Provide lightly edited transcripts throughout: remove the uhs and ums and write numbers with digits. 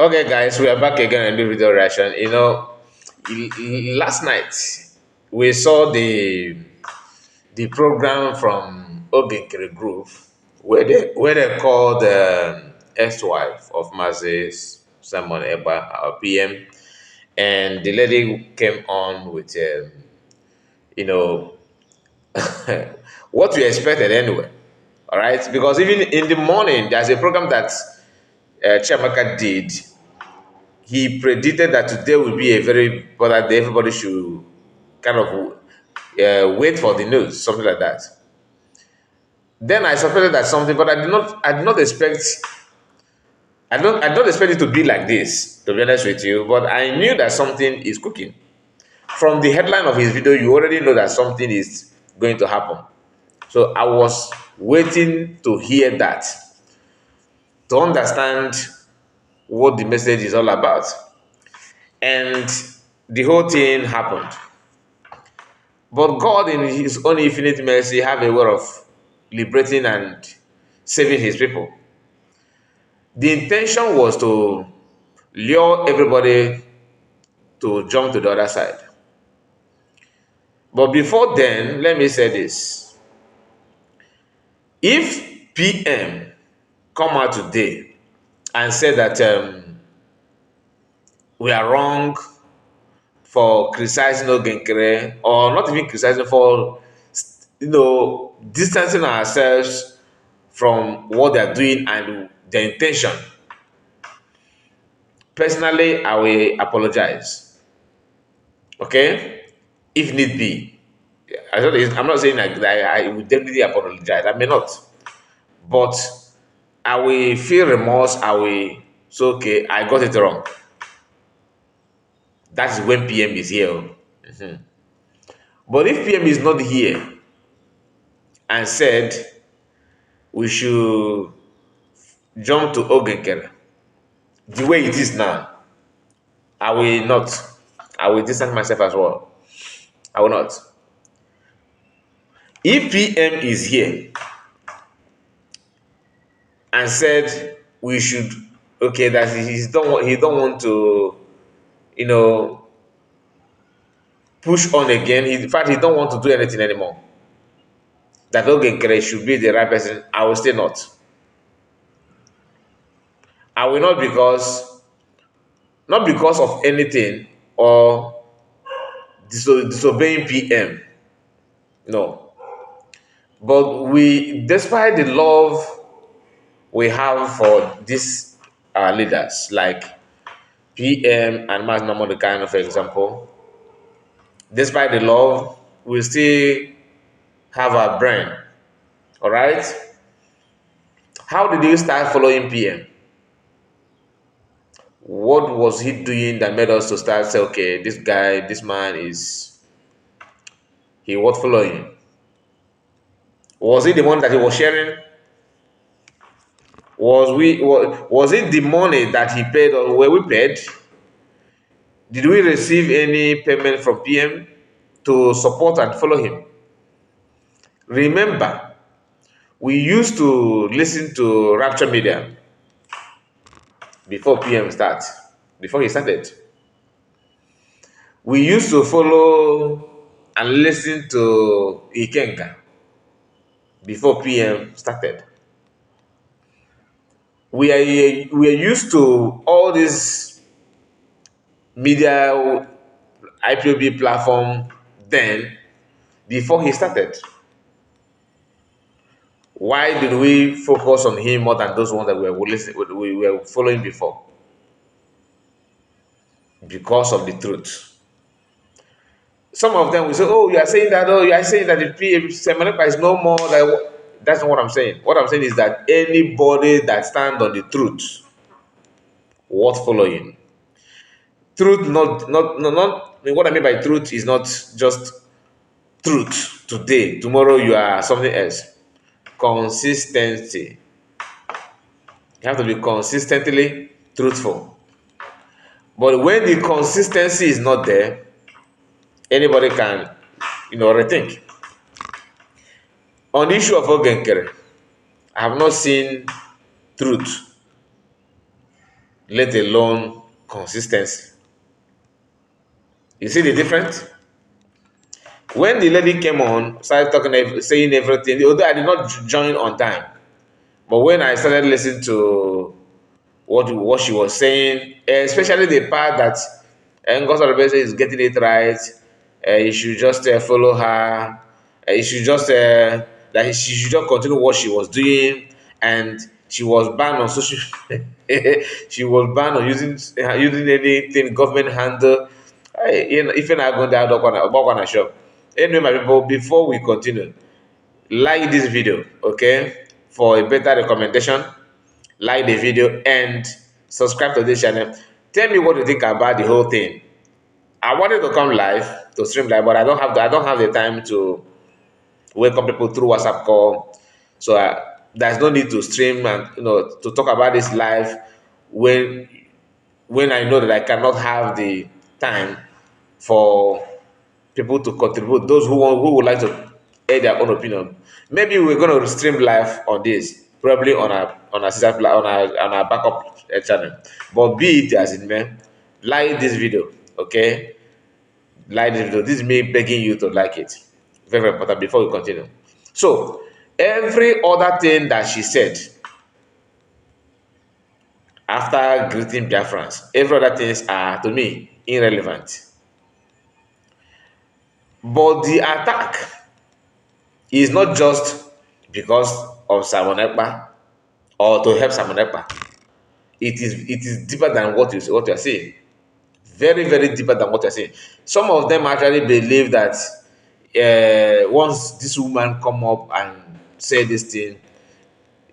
Okay, guys, we are back again in the video reaction. Last night we saw the program from Nkere Group where they called ex-wife of Mazes Simon Eba, our PM, and the lady came on with you know what we expected anyway. All right, because even in the morning there's a program that Chiamaka did. He predicted that today will be a very important day. Everybody should kind of wait for the news, something like that. Then I suspected that something, but I did not expect, I don't expect it to be like this, to be honest with you. But I knew that something is cooking. From the headline of his video, you already know that something is going to happen. So I was waiting to hear that, to understand what the message is all about. And the whole thing happened. But God, in His own infinite mercy, have a way of liberating and saving His people. The intention was to lure everybody to jump to the other side. But before then, let me say this. If PM come out today and say that we are wrong for criticizing Nkere, or not even criticizing, for distancing ourselves from what they are doing and their intention, personally, I will apologize. Okay, if need be. I'm not saying that I will definitely apologize. I may not, but I will feel remorse. I will say, okay, I got it wrong. That's when PM is here. Mhm. But if PM is not here and said we should jump to Ogenkere the way it is now, I will not. I will distance myself as well. I will not. If PM is here and said we should, okay, that he don't want to, you know push on again. In fact, he don't want to do anything anymore, that Ogenkere should be the right person, I will still not. I will not, not because of anything or disobeying PM, no. But we, despite the love we have for these leaders like PM and Mas Namor, kind of example, despite the love, we still have our brain. All right. How did you start following PM? What was he doing that made us to start say, okay, this guy, this man is he worth following? Was it the one that he was sharing? Was it the money that he paid, or were we paid? Did we receive any payment from PM to support and follow him? Remember, we used to listen to Rapture Media before PM start, before he started. We used to follow and listen to Ikenga before PM started. We are used to all this media IPOB platform then before he started. Why did we focus on him more than those ones that we were following before? Because of the truth. Some of them will say, "Oh, you are saying that. Oh, you are saying that the Semanapa is no more." That's not what I'm saying. What I'm saying is that anybody that stands on the truth, worth following. Truth, what I mean by truth is not just truth today. Tomorrow you are something else. Consistency. You have to be consistently truthful. But when the consistency is not there, anybody can, rethink. On the issue of Ogenkere, I have not seen truth let alone consistency. You see the difference? When the lady came on, started talking, saying everything, although I did not join on time, but when I started listening to what she was saying, especially the part that Ngozi is getting it right. You should just follow her. You should just that she should just continue what she was doing, and she was banned on social. She was banned on using anything government handle. If you're not going to about shop. Anyway, my people, before we continue, like this video, okay, for a better recommendation. Like the video and subscribe to this channel. Tell me what you think about the whole thing. I wanted to come live, to stream live, but I don't have the time to welcome people through WhatsApp call. So there's no need to stream and to talk about this live when I know that I cannot have the time for people to contribute. Those who would like to air their own opinion. Maybe we're going to stream live on this, probably on our sister on our backup channel. But be it as it may, like this video, okay? Like this video. This is me begging you to like it. Very, very important before we continue. So every other thing that she said after greeting Biafrans, every other things are to me irrelevant. But the attack is not just because of Simon Ekpa or to help Simon Ekpa. It is deeper than what you're saying. Very, very deeper than what you're saying. Some of them actually believe that once this woman come up and say this thing,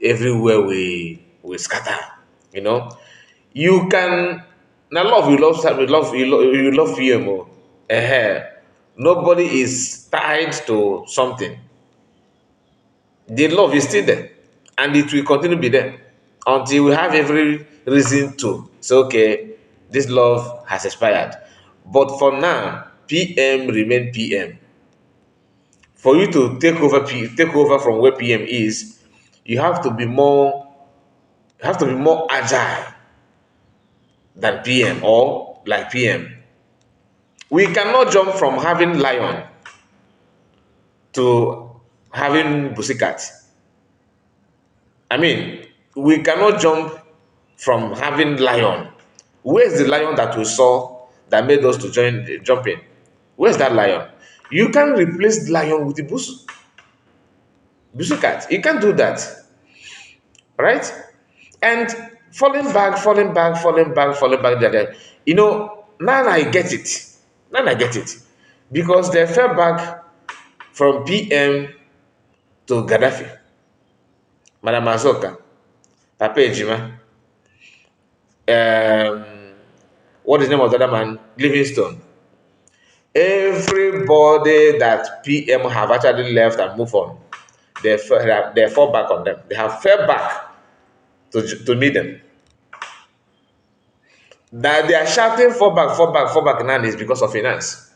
everywhere we scatter. You know, you can now love you love PMO. Nobody is tied to something. The love is still there, and it will continue to be there until we have every reason to say, okay, this love has expired. But for now, PM remain PM. For you to take over from where PM is, you have to be more agile than PM or like PM. We cannot jump from having lion to having pussycat. I mean, we cannot jump from having lion. Where's the lion that we saw that made us to jump in? Where's that lion? You can't replace the lion with the busu cat. You can't do that, right? And falling back there. You know, now I get it. Now I get it. Because they fell back from PM to Gaddafi, Madam Azoka, Papa Ejima, um, what is the name of the other man? Livingstone. Everybody that PM have actually left and moved on, they fall back on them. They have fell back to meet them. That they are shouting fall back now is because of finance.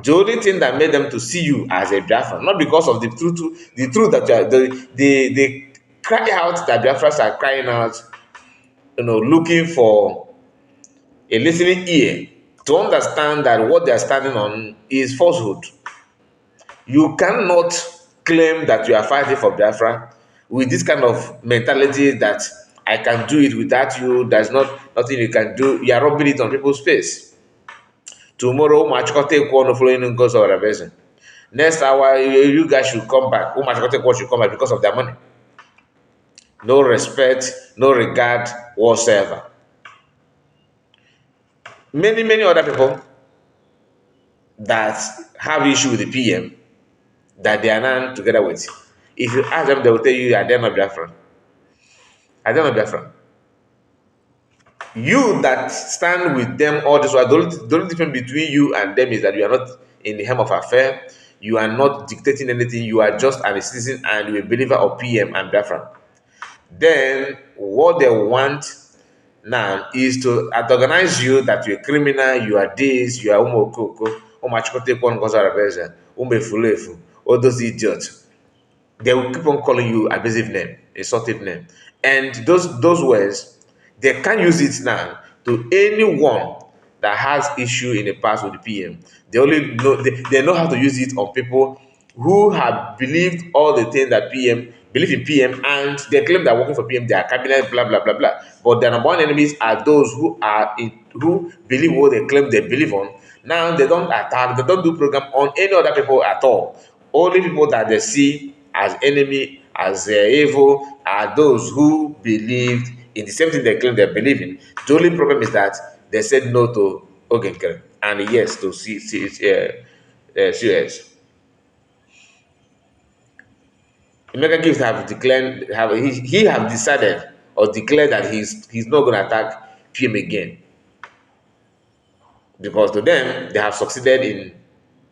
The only thing that made them to see you as a Biafran, not because of the truth that you are, they cry out that Biafrans are crying out, looking for a listening ear to understand that what they are standing on is falsehood. You cannot claim that you are fighting for Biafra with this kind of mentality that I can do it without you. There's nothing you can do. You are rubbing it on people's face. Tomorrow, Machikote Kwon following goes over revision. Next hour, you guys should come back. Machikote Kwon should come back because of their money. No respect, no regard whatsoever. Many other people that have issue with the PM that they are now together with. If you ask them, they will tell you are they not Biafran. Are they not Biafran? You that stand with them all this while, the only difference between you and them is that you are not in the hem of affair. You are not dictating anything. You are just a citizen and you are a believer of PM and Biafran. Then what they want now is to antagonize you that you're a criminal, you are this, you are umokoko, umachikotekon gozarabeza, umefulefu, all those idiots. They will keep on calling you abusive name, insultive name. And those words They can use it now to anyone that has issue in the past with the PM. They only know they know how to use it on people who have believed all the things that PM believe in PM, and they claim they're working for PM, they are cabinet, blah blah blah blah. But their number one enemies are those who believe what they claim they believe on. Now they don't attack, they don't do program on any other people at all. Only people that they see as enemy, as evil, are those who believed in the same thing they claim they believe in. The only problem is that they said no to Nkere and yes to CS. Emeka Gift have declared, he have decided or declared that he's not going to attack PM again, because to them they have succeeded in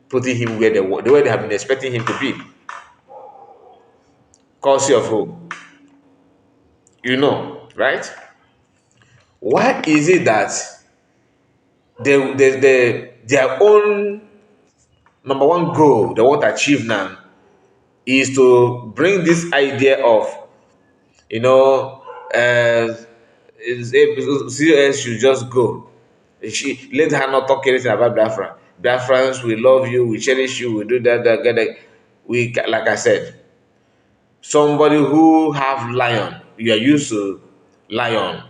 putting him where the way they have been expecting him to be. Courtesy of who? You know, right? Why is it that their own number one goal they want to achieve now is to bring this idea of, you know, COS should just go. Let her not talk anything about Biafra. Biafrans, we love you, we cherish you, we do that. We, like I said, somebody who have lion, you are used to lion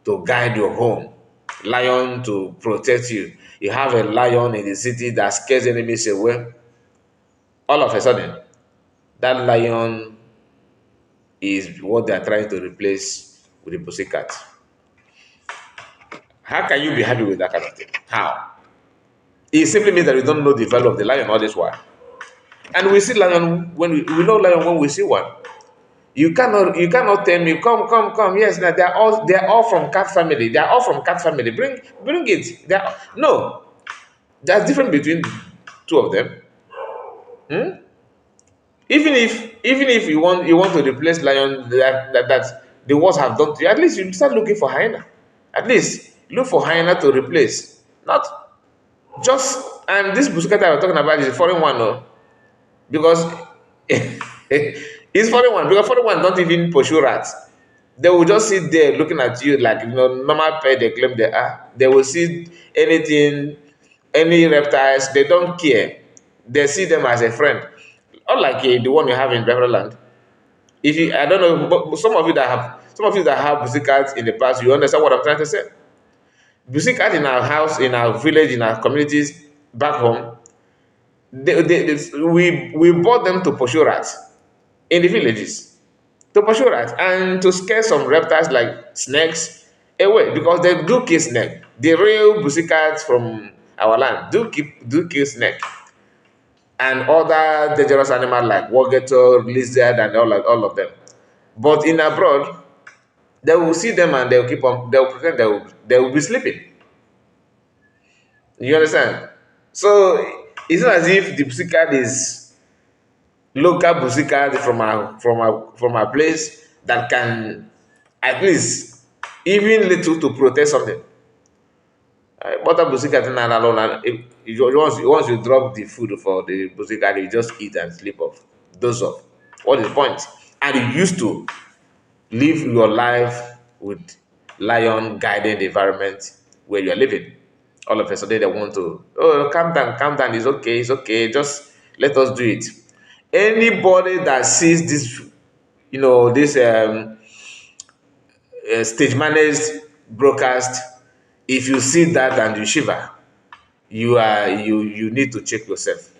to guide your home, lion to protect you. You have a lion in the city that scares enemies away. All of a sudden, that lion is what they are trying to replace with the pussycat. How can you be happy with that kind of thing? How? It simply means that you don't know the value of the lion all this while. And we see lion when we know lion when we see one. You cannot tell me, come. Yes, now they are all from cat family. They are all from cat family. Bring it. No, there's difference between two of them. Hmm? Even if you want to replace lion that the wars have done to you, at least you start looking for hyena. At least look for hyena to replace. Not just, and this buskata we're talking about is a foreign one, no? Because it's foreign one, because foreign one don't even pursue rats. They will just sit there looking at you like, normal pet they claim they are. They will see anything, any reptiles, they don't care. They see them as a friend. Unlike the one you have in Beverland. If you, I don't know, but some of you that have pussy cats in the past, you understand what I'm trying to say. Pussy cat in our house, in our village, in our communities back home, we bought them to pursue rats in the villages, to pursue rats and to scare some reptiles like snakes away, because they do kill snake. The real pussy cats from our land do kill snake and other dangerous animals like wargator, lizard, and all of them. But in abroad, they will see them and they'll keep on. They'll pretend they will be sleeping. You understand? So it's not as if the pussycat is local pussycat from a place that can at least even little to protect something. But a pussycat in alone, and once you drop the food for the pussycat, you just eat and sleep off, doze off. What is the point? And you used to live your life with lion guided environment where you are living. All of a sudden they want to, oh, calm down, it's okay, just let us do it. Anybody that sees this, this stage managed broadcast, if you see that and you shiver, you need to check yourself.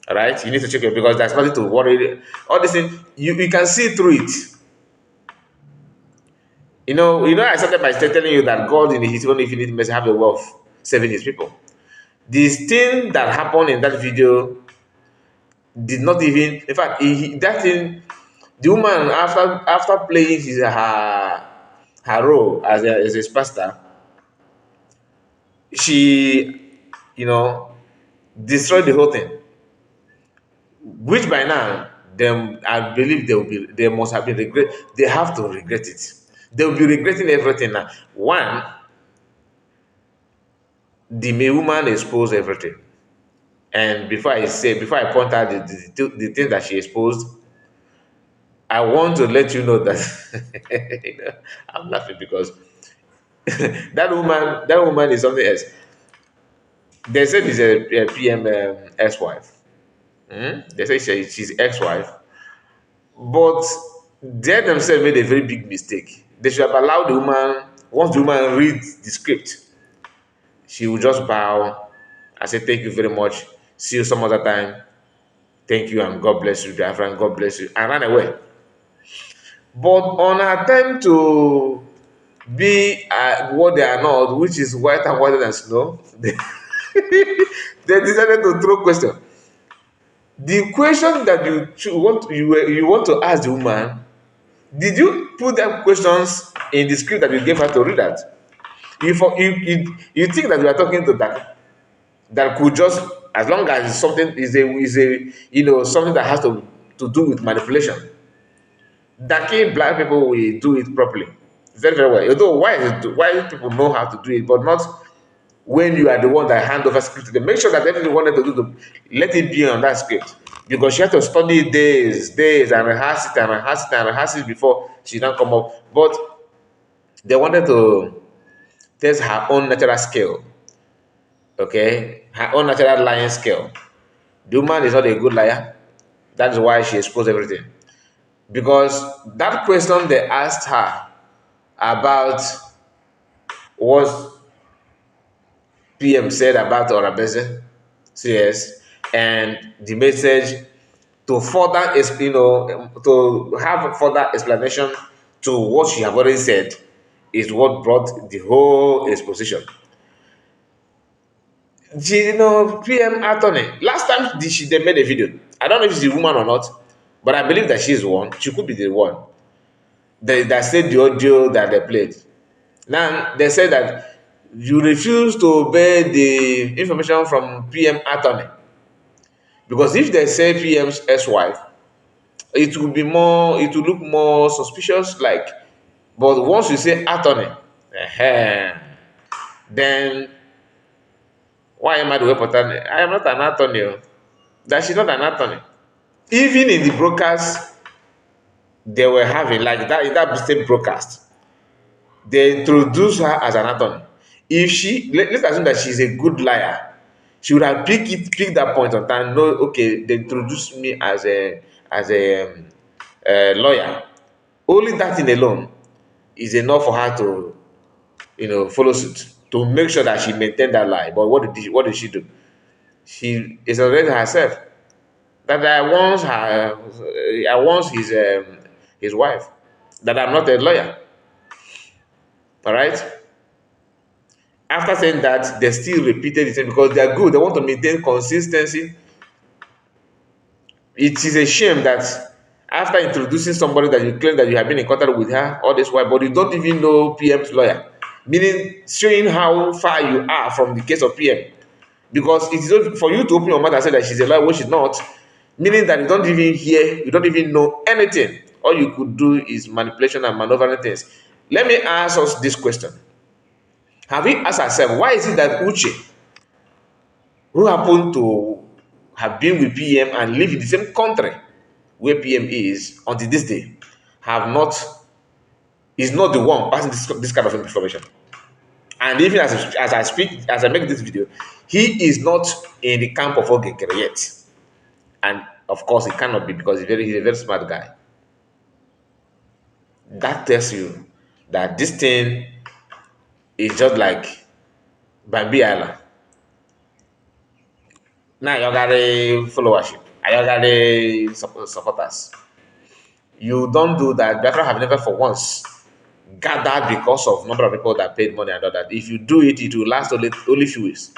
All right, you need to check it, because there's nothing to worry. All this thing, you can see through it. I started by telling you that God in His own infinite mercy have a way of saving His people. This thing that happened in that video did not even, in fact, that thing, the woman after playing her role as a pastor, she, destroyed the whole thing. Which by now, them I believe they must have been regret. They have to regret it. They will be regretting everything now. One, the woman exposed everything. And before I point out the thing that she exposed, I want to let you know that I'm laughing because That woman is something else. They said it's a PM ex-wife. They say she's ex-wife, but they themselves made a very big mistake. They should have allowed the woman. Once the woman reads the script, she will just bow and say, "Thank you very much. See you some other time. Thank you and God bless you, Biafra, and God bless you," and ran away. But on her attempt to be what they are not, which is white and whiter than snow, they decided to throw question. The question that you want to ask the woman, did you put that questions in the script that you gave her to read out? You think that you are talking to that could just, as long as it's something is a something that has to do with manipulation. Darky black people will do it properly, very very well. Although why people know how to do it, but not when you are the one that hand over script to them. Make sure that everything you wanted to do to let it be on that script, because she had to study days and rehearse it and rehearse it and rehearse it before she now come up. But they wanted to test her own natural skill, okay, her own natural lying skill. The woman is not a good liar. That is why she exposed everything. Because that question they asked her about what PM said about Orabeze, CS, and the message to further, to have further explanation to what she have already said is what brought the whole exposition. PM attorney. Last time they made a video. I don't know if she's a woman or not, but I believe that she's one. She could be the one that said the audio that they played. Now they said that you refuse to obey the information from PM attorney, because if they say PM's ex-wife, it will look more suspicious. Like, but once you say attorney, then why am I the web attorney? I am not an attorney. Oh. That she's not an attorney. Even in the broadcast they were having, like that in that same broadcast, they introduce her as an attorney. If let's assume that she's a good liar, she would have picked that point on time. No, okay, they introduced me as a lawyer. Only that thing alone is enough for her to, follow suit, to make sure that she maintained that lie. But what did she do? She exonerated herself. That I once his wife. That I'm not a lawyer. All right. After saying that, they still repeated the same because they are good. They want to maintain consistency. It is a shame that after introducing somebody that you claim that you have been in contact with her all this while, but you don't even know PM's lawyer, meaning showing how far you are from the case of PM. Because it is not for you to open your mouth and say that she's a lawyer when she's not, meaning that you don't even hear, you don't even know anything. All you could do is manipulation and maneuvering things. Let me ask us this question. Have we asked ourselves, why is it that Uche, who happened to have been with PM and live in the same country where PM is until this day, have not is not the one passing this kind of information? And even as I speak, as I make this video, he is not in the camp of Nkere yet. And of course, he cannot be, because he's a very smart guy. That tells you that this thing is just like Bambi Island. Now you got a followership, you got a supporters. You don't do that. Biafra have never for once gathered because of number of people that paid money and all that. If you do it, it will last only few weeks.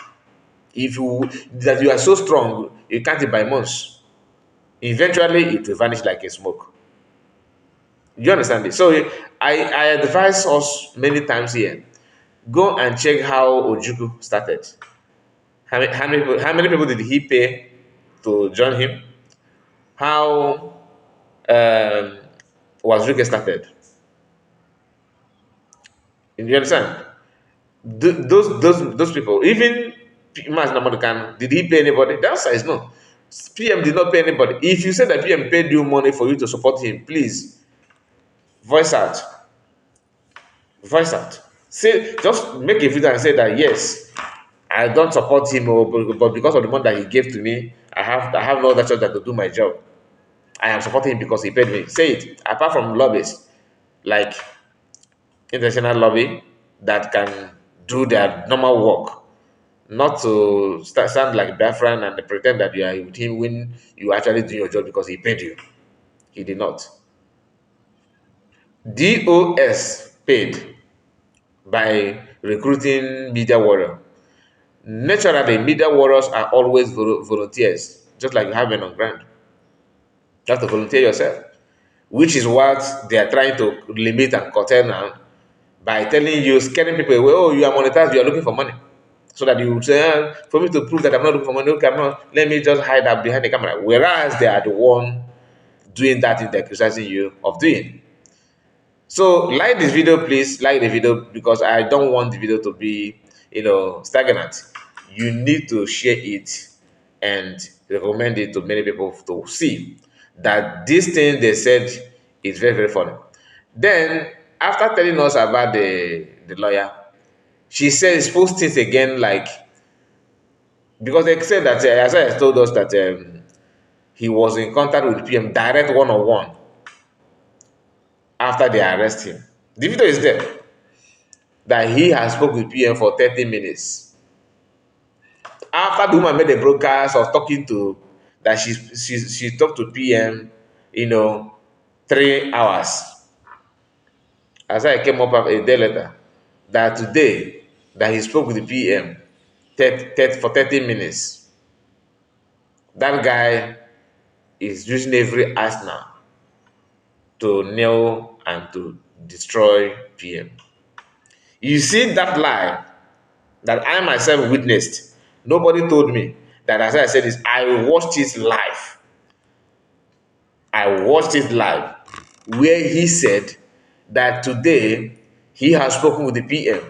If you are so strong, you can't it by months. Eventually, it will vanish like a smoke. You understand this? So I advise us many times here. Go and check how Ojuku started. How many people did he pay to join him? How Wazuke started? You understand? Those people, even Mas Namodukan, did he pay anybody? The answer is no. PM did not pay anybody. If you say that PM paid you money for you to support him, please voice out. Voice out. Say, just make a video and say that yes, I don't support him, but because of the money that he gave to me, I have no other choice than to do my job. I am supporting him because he paid me. Say it. Apart from lobbies, like international lobby that can do their normal work, not to sound like Biafran and pretend that you are with him when you actually do your job because he paid you. He did not. DOS paid by recruiting media warrior. Naturally, media warriors are always volunteers, just like you have men on ground. You have to volunteer yourself, which is what they are trying to limit and curtail now by telling you, scaring people away. Oh, you are monetized, you are looking for money. So that you would say, for me to prove that I'm not looking for money, okay, I'm not, let me just hide up behind the camera. Whereas they are the one doing that thing they're criticizing you of doing. So like this video, please like the video because I don't want the video to be, stagnant. You need to share it and recommend it to many people to see that this thing they said is very, very funny. Then after telling us about the lawyer, she says post it again like because they said that Isaiah told us that he was in contact with PM direct one on one after they arrest him. The video is there that he has spoke with PM for 30 minutes. After the woman made a broadcast of talking to that she talked to PM, 3 hours. As I came up a day later, that today that he spoke with the PM for 30 minutes. That guy is using every arsenal to nail and to destroy PM. You see that lie that I myself witnessed. Nobody told me that as I said this, I watched it live. I watched it live where he said that today he has spoken with the PM,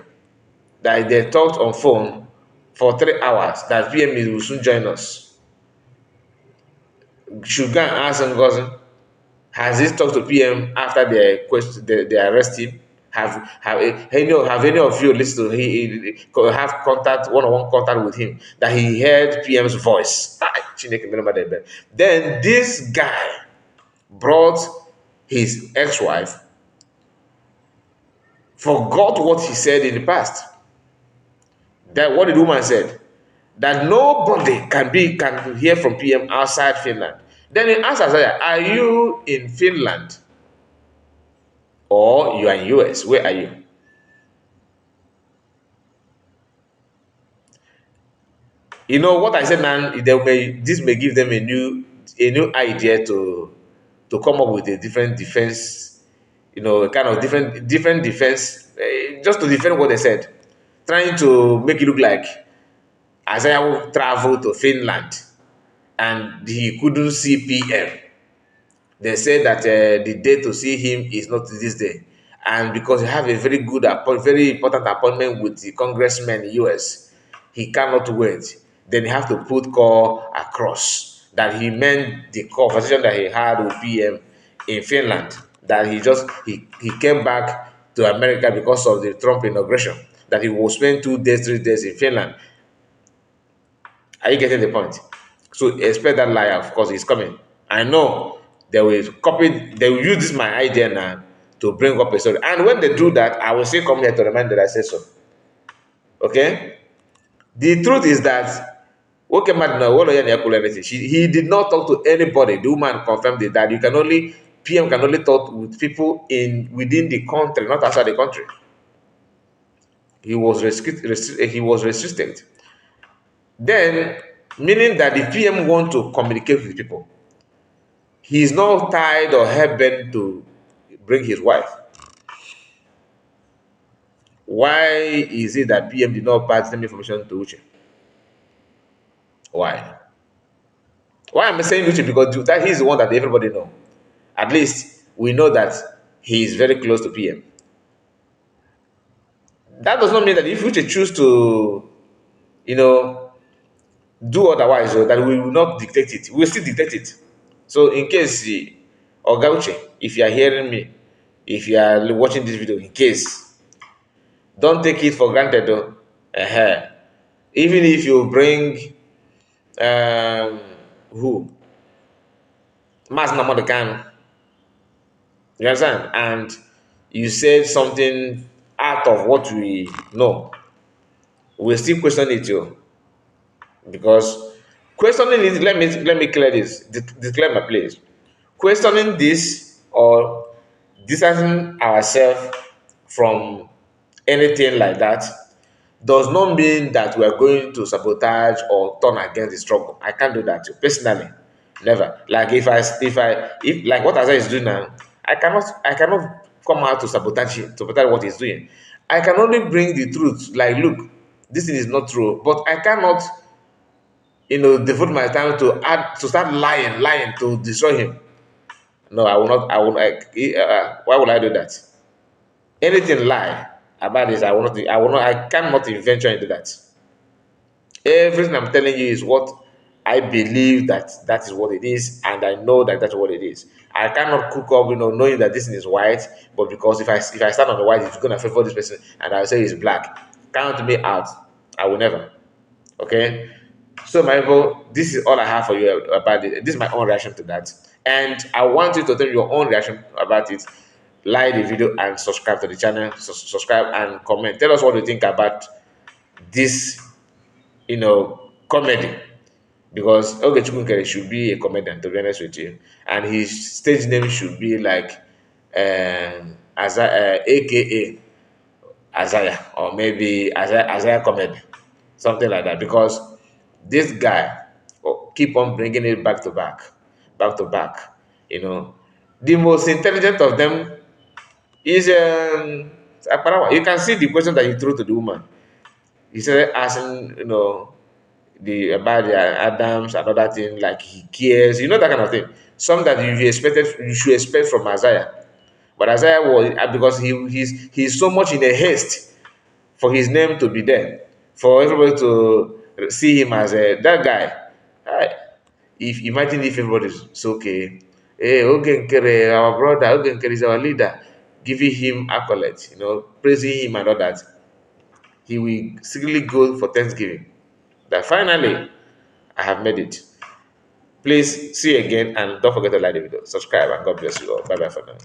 that they talked on phone for 3 hours, that PM will soon join us. Should go and ask Ngozi, has he talked to PM after they arrest him? Have any of you listened to have contact one-on-one contact with him that he heard PM's voice? Then this guy brought his ex-wife, forgot what he said in the past. That what the woman said, that nobody can hear from PM outside Finland. Then he asked Isaiah, are you in Finland or you are in US? Where are you? You know what I said now, this may give them a new idea to come up with a different defense, kind of different defense, just to defend what they said, trying to make it look like Isaiah traveled to Finland and he couldn't see PM. They said that the day to see him is not this day, and because he have a very important appointment with the congressman in the US, he cannot wait. Then he have to put call across that he meant the conversation that he had with PM in Finland. That he came back to America because of the Trump inauguration. That he will spend 2 days, 3 days in Finland. Are you getting the point? So expect that liar, of course, is coming. I know they will use this my idea now to bring up a story. And when they do that, I will still come here to remind that I said so. Okay? The truth is that okay, he did not talk to anybody. The woman confirmed it that PM can only talk with people within the country, not outside the country. He was restricted. Then, meaning that the PM want to communicate with people. He is not tied or hell-bent to bring his wife. Why is it that PM did not pass the information to Uche? Why? Why am I saying Uche? Because that he's the one that everybody know. At least we know that he is very close to PM. That does not mean that if Uche choose to, do otherwise, that we will not dictate it. We will still dictate it. So in case, Oga Uche, if you are hearing me, if you are watching this video, in case Don't take it for granted though. uh Even if you bring um who Mas Namodekan, you understand, and you said something out of what we know, we still question it too. Because questioning it, let me clear this, declare my place. Questioning this or distancing ourselves from anything like that does not mean that we are going to sabotage or turn against the struggle. I can't do that too. Personally, never. Like if like what Azar is doing now, I cannot come out to sabotage what he's doing. I can only bring the truth. Like, look, this thing is not true, but I cannot, devote my time to start lying to destroy him. No, I will not. I will. Why would I do that? Anything lie about this, I will not. I will not. I cannot venture into that. Everything I'm telling you is what I believe that is what it is, and I know that that's what it is. I cannot cook up, knowing that this thing is white, but because if I stand on the white, it's going to favor this person, and I say it's black. Count me out. I will never. Okay. So, my people, this is all I have for you about it. This is my own reaction to that, and I want you to tell me your own reaction about it. Like the video and subscribe to the channel. Subscribe and comment. Tell us what you think about this, comedy. Because Nkere should be a comedian, to be honest with you, and his stage name should be like AKA Isaiah, or maybe Isaiah Comedy, something like that. Because this guy keep on bringing it back to back, back to back. The most intelligent of them is Akparawa. You can see the question that he threw to the woman. He started asking, the about the Adams and other thing, like he cares, that kind of thing. Some that you should expect from Isaiah. But Isaiah was, because he's so much in a haste for his name to be there, for everybody to see him as that guy. I, if imagine if everybody's okay, hey, Nkere, our brother, Nkere is our leader, giving him accolades, praising him and all that, he will secretly go for Thanksgiving. That finally, I have made it. Please see you again, and don't forget to like the video, subscribe, and God bless you all. Bye bye for now.